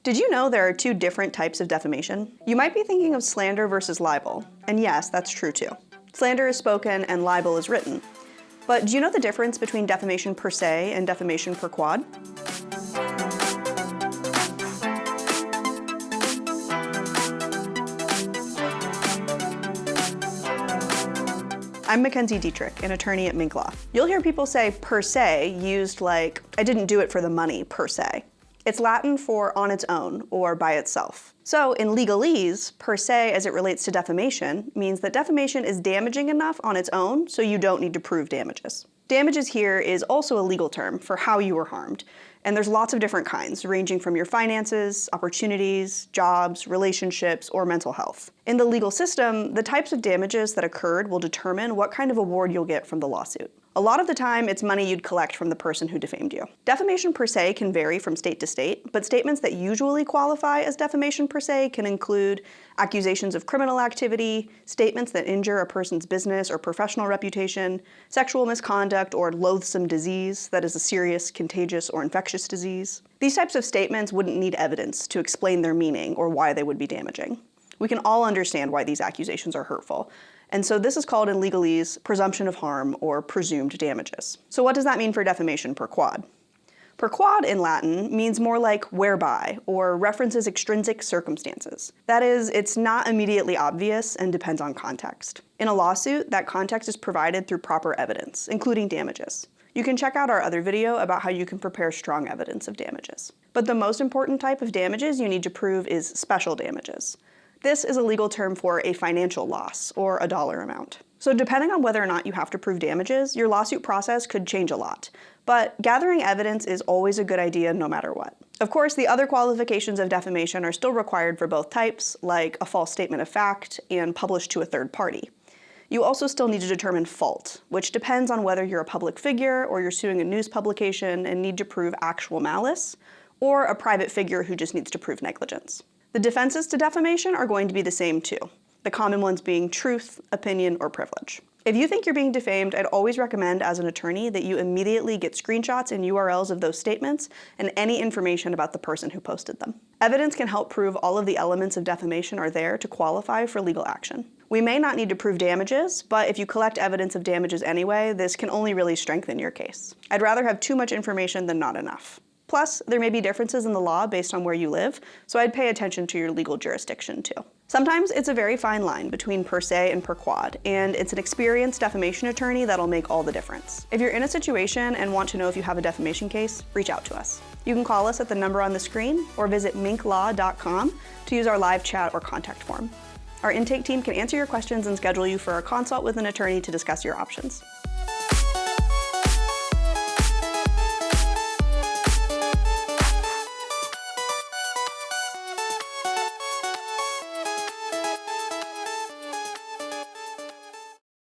Did you know there are two different types of defamation? You might be thinking of slander versus libel, and yes, that's true too. Slander is spoken and libel is written. But do you know the difference between defamation per se and defamation per quod? I'm Mackenzie Detrich, an attorney at Minc Law. You'll hear people say per se used like, I didn't do it for the money, per se. It's Latin for on its own or by itself. So in legalese, per se as it relates to defamation means that defamation is damaging enough on its own so you don't need to prove damages. Damages here is also a legal term for how you were harmed. And there's lots of different kinds, ranging from your finances, opportunities, jobs, relationships, or mental health. In the legal system, the types of damages that occurred will determine what kind of award you'll get from the lawsuit. A lot of the time, it's money you'd collect from the person who defamed you. Defamation per se can vary from state to state, but statements that usually qualify as defamation per se can include accusations of criminal activity, statements that injure a person's business or professional reputation, sexual misconduct or loathsome disease that is a serious, contagious, or infectious disease. These types of statements wouldn't need evidence to explain their meaning or why they would be damaging. We can all understand why these accusations are hurtful. And so this is called in legalese presumption of harm or presumed damages. So what does that mean for defamation per quod? Per quod in Latin means more like whereby or references extrinsic circumstances. That is, it's not immediately obvious and depends on context. In a lawsuit, that context is provided through proper evidence, including damages. You can check out our other video about how you can prepare strong evidence of damages. But the most important type of damages you need to prove is special damages. This is a legal term for a financial loss, or a dollar amount. So depending on whether or not you have to prove damages, your lawsuit process could change a lot. But gathering evidence is always a good idea no matter what. Of course, the other qualifications of defamation are still required for both types, like a false statement of fact and published to a third party. You also still need to determine fault, which depends on whether you're a public figure or you're suing a news publication and need to prove actual malice, or a private figure who just needs to prove negligence. The defenses to defamation are going to be the same too, the common ones being truth, opinion, or privilege. If you think you're being defamed, I'd always recommend as an attorney that you immediately get screenshots and URLs of those statements and any information about the person who posted them. Evidence can help prove all of the elements of defamation are there to qualify for legal action. We may not need to prove damages, but if you collect evidence of damages anyway, this can only really strengthen your case. I'd rather have too much information than not enough. Plus, there may be differences in the law based on where you live, so I'd pay attention to your legal jurisdiction too. Sometimes it's a very fine line between per se and per quod, and it's an experienced defamation attorney that'll make all the difference. If you're in a situation and want to know if you have a defamation case, reach out to us. You can call us at the number on the screen or visit minclaw.com to use our live chat or contact form. Our intake team can answer your questions and schedule you for a consult with an attorney to discuss your options.